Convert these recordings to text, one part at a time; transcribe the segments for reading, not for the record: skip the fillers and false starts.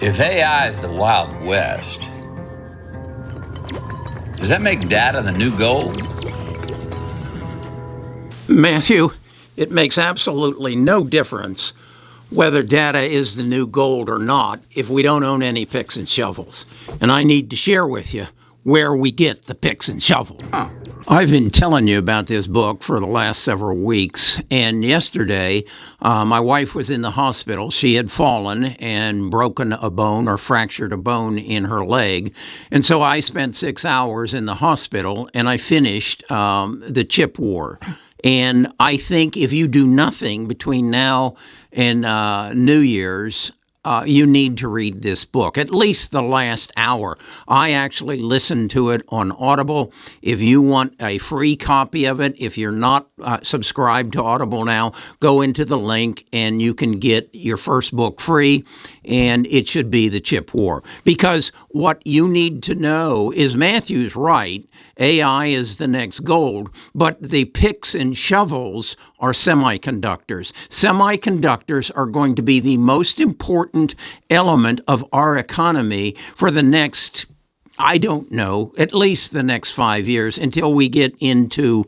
If AI is the Wild West, does that make data the new gold? Matthew, it makes absolutely no difference whether data is the new gold or not if we don't own any picks and shovels. And I need to share with you where we get the picks and shovels. I've been telling you about this book for the last several weeks, and yesterday my wife was in the hospital. She had fallen and broken a bone or fractured a bone in her leg, and so I spent 6 hours in the hospital, and I finished the chip war. And I think if you do nothing between now and New Year's, you need to read this book, at least the last hour. I actually listened to it on Audible. If you want a free copy of it, if you're not subscribed to Audible now, go into the link and you can get your first book free, and it should be The Chip War. Because what you need to know is Matthew's right. AI is the next gold, but the picks and shovels are semiconductors. Semiconductors are going to be the most important element of our economy for the next, I don't know, at least the next 5 years until we get into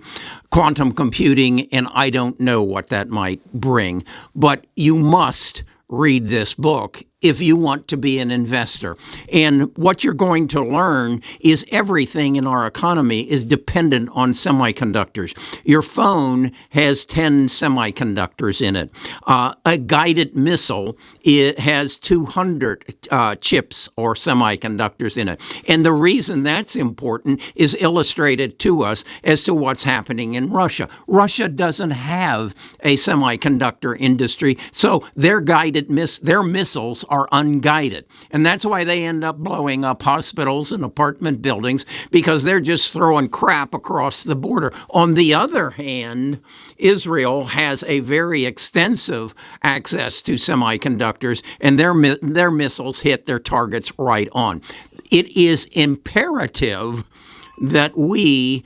quantum computing, and I don't know what that might bring. But you must read this book if you want to be an investor. And what you're going to learn is everything in our economy is dependent on semiconductors. Your phone has 10 semiconductors in it. A guided missile, it has 200 chips or semiconductors in it. And the reason that's important is illustrated to us as to what's happening in Russia. Russia doesn't have a semiconductor industry, so their missiles are unguided. And that's why they end up blowing up hospitals and apartment buildings, because they're just throwing crap across the border. On the other hand, Israel has a very extensive access to semiconductors, and their missiles hit their targets right on. It is imperative that we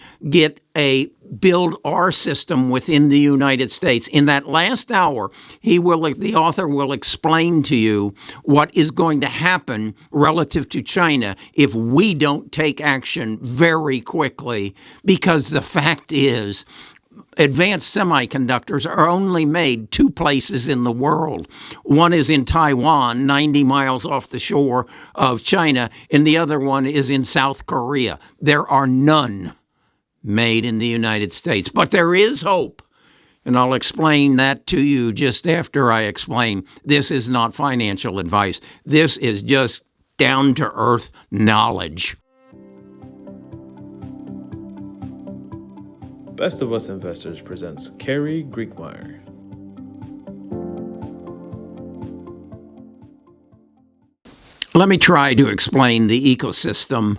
build our system within the United States. In that last hour, the author will explain to you what is going to happen relative to China if we don't take action very quickly, because the fact is, advanced semiconductors are only made two places in the world. One is in Taiwan, 90 miles off the shore of China, and the other one is in South Korea. There are none made in the United States. But there is hope, and I'll explain that to you just after I explain. This is not financial advice. This is just down-to-earth knowledge. Best of Us Investors presents Kerry Griegmeyer. Let me try to explain the ecosystem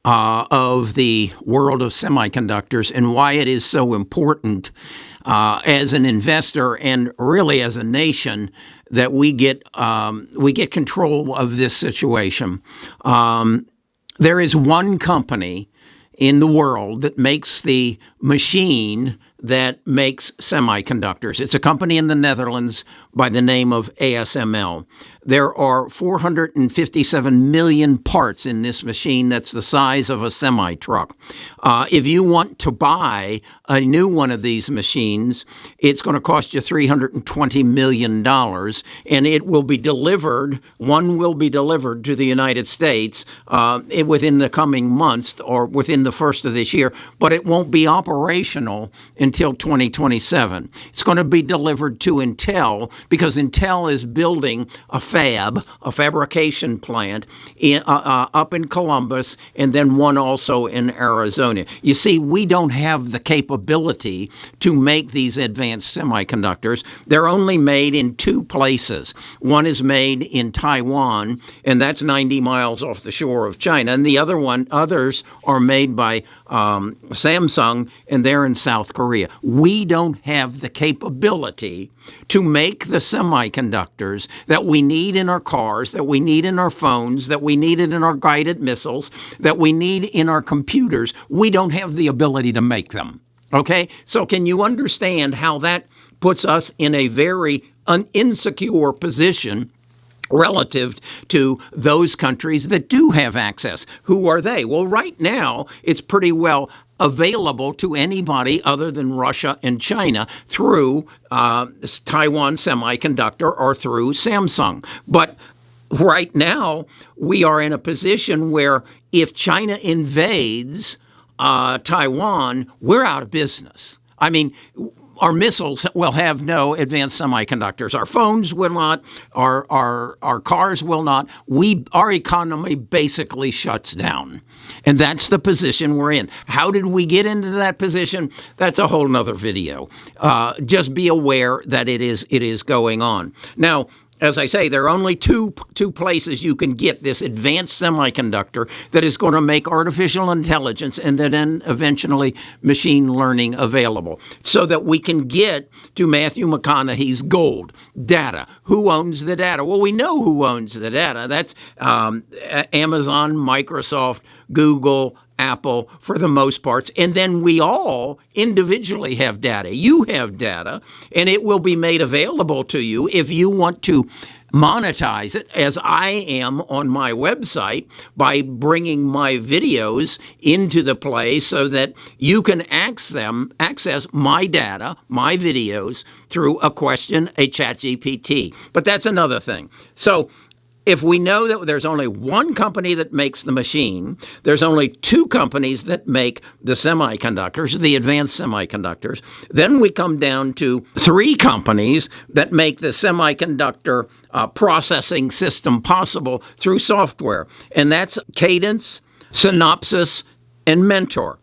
of the world of semiconductors and why it is so important as an investor and really as a nation that we get control of this situation. There is one company in the world that makes the machine that makes semiconductors. It's a company in the Netherlands by the name of ASML. There are 457 million parts in this machine that's the size of a semi-truck. If you want to buy a new one of these machines, it's going to cost you $320 million, and it will be delivered, one will be delivered to the United States within the coming months or within the first of this year, but it won't be operational until 2027. It's going to be delivered to Intel because Intel is building a fabrication plant up in Columbus, and then one also in Arizona. You see, we don't have the capability to make these advanced semiconductors. They're only made in two places. One is made in Taiwan, and that's 90 miles off the shore of China, and others are made by Samsung, and they're in South Korea. We don't have the capability to make the semiconductors that we need in our cars, that we need in our phones, that we need in our guided missiles, that we need in our computers. We don't have the ability to make them. Okay? So can you understand how that puts us in a very insecure position relative to those countries that do have access. Who are they? Well, right now, it's pretty well available to anybody other than Russia and China through Taiwan Semiconductor or through Samsung. But right now, we are in a position where if China invades Taiwan, we're out of business. I mean, our missiles will have no advanced semiconductors. Our phones will not. Our cars will not. Our economy basically shuts down, and that's the position we're in. How did we get into that position? That's a whole nother video. Just be aware that it is going on now. As I say, there are only two places you can get this advanced semiconductor that is going to make artificial intelligence and then eventually machine learning available so that we can get to Matthew McConaughey's gold, data. Who owns the data? Well, we know who owns the data. That's Amazon, Microsoft, Google, Apple, for the most parts. And then we all individually have data. You have data, and it will be made available to you if you want to monetize it, as I am on my website, by bringing my videos into the play so that you can access my data, my videos, through a question, a ChatGPT. But that's another thing. So if we know that there's only one company that makes the machine, there's only two companies that make the semiconductors, the advanced semiconductors, then we come down to three companies that make the semiconductor processing system possible through software. And that's Cadence, Synopsys, and Mentor.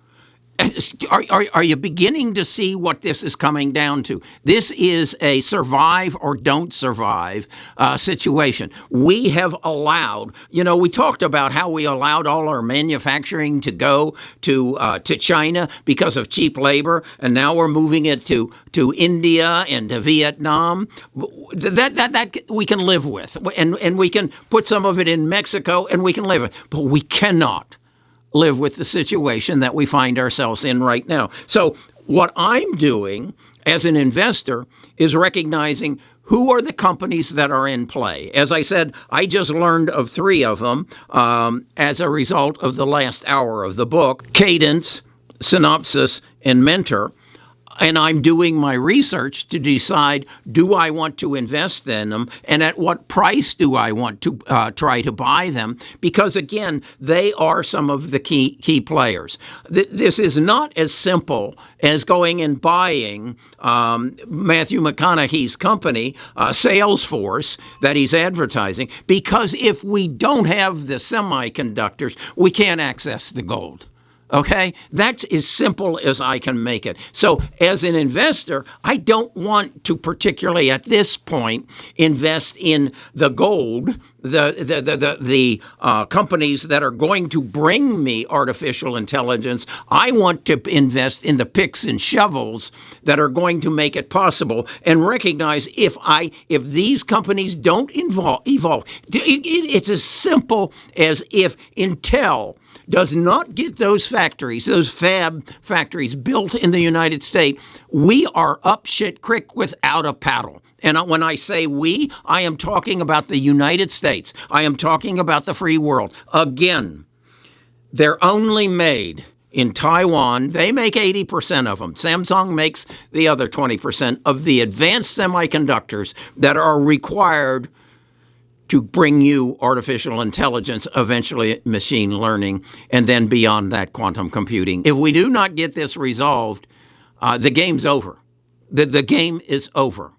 Are you beginning to see what this is coming down to? This is a survive or don't survive situation. We have allowed, we talked about how we allowed all our manufacturing to go to China because of cheap labor, and now we're moving it to India and to Vietnam. That we can live with, and we can put some of it in Mexico, and we can live with it, but we cannot live with the situation that we find ourselves in right now. So what I'm doing as an investor is recognizing who are the companies that are in play. As I said, I just learned of three of them as a result of the last hour of the book: Cadence, Synopsys, and Mentor. And I'm doing my research to decide, do I want to invest in them, and at what price do I want to try to buy them? Because, again, they are some of the key players. This is not as simple as going and buying Matthew McConaughey's company, Salesforce, that he's advertising, because if we don't have the semiconductors, we can't access the gold. Okay? That's as simple as I can make it. So as an investor, I don't want to particularly at this point invest in the gold, the companies that are going to bring me artificial intelligence. I want to invest in the picks and shovels that are going to make it possible, and recognize if these companies don't evolve, it's as simple as if Intel does not get those fab factories built in the United States, we are up shit creek without a paddle. And when I say we, I am talking about the United States. I am talking about the free world. Again, they're only made in Taiwan. They make 80% of them. Samsung makes the other 20% of the advanced semiconductors that are required to bring you artificial intelligence, eventually machine learning, and then beyond that, quantum computing. If we do not get this resolved, the game's over. The game is over.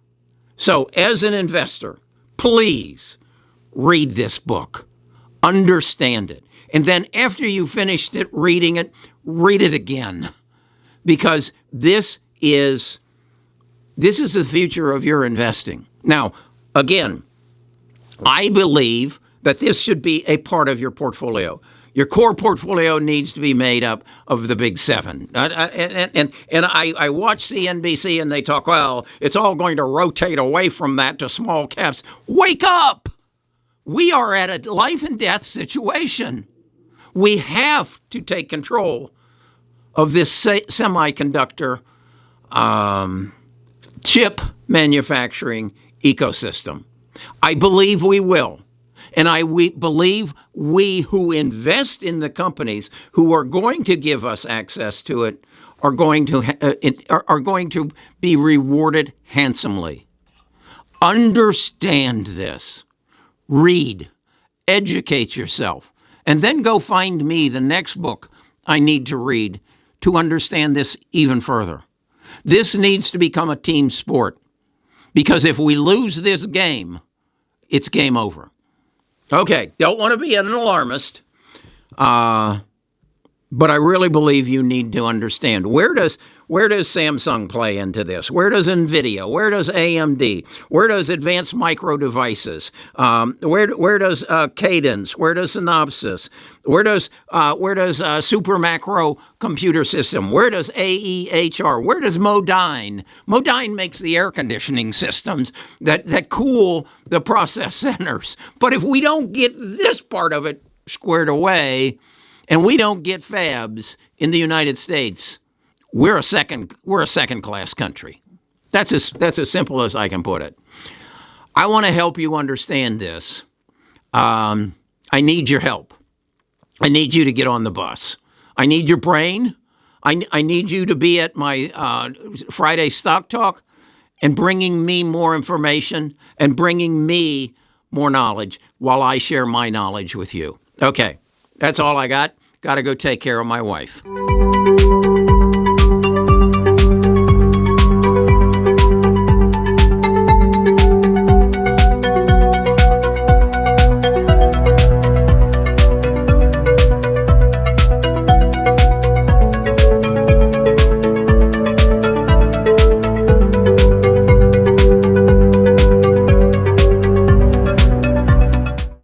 So as an investor, please read this book. Understand it. And then after you finished reading it, read it again. Because this is the future of your investing. Now, again, I believe that this should be a part of your portfolio. Your core portfolio needs to be made up of the big seven. And I watch CNBC and they talk, well, it's all going to rotate away from that to small caps. Wake up! We are at a life and death situation. We have to take control of this semiconductor chip manufacturing ecosystem. I believe we will. And we believe we who invest in the companies who are going to give us access to it are going to be rewarded handsomely. Understand this. Read. Educate yourself. And then go find me the next book I need to read to understand this even further. This needs to become a team sport. Because if we lose this game, it's game over. Okay, don't want to be an alarmist, but I really believe you need to understand where does Samsung play into this? Where does Nvidia? Where does AMD? Where does Advanced Micro Devices? Where does Cadence? Where does Synopsys? Where does Super Macro Computer System? Where does AEHR? Where does Modine? Modine makes the air conditioning systems that cool the process centers. But if we don't get this part of it squared away, and we don't get fabs in the United States, we're a second class country. That's as simple as I can put it. I want to help you understand this. I need your help. I need you to get on the bus. I need your brain. I need you to be at my Friday Stock Talk and bringing me more information and bringing me more knowledge while I share my knowledge with you. Okay, that's all I got. Got to go take care of my wife.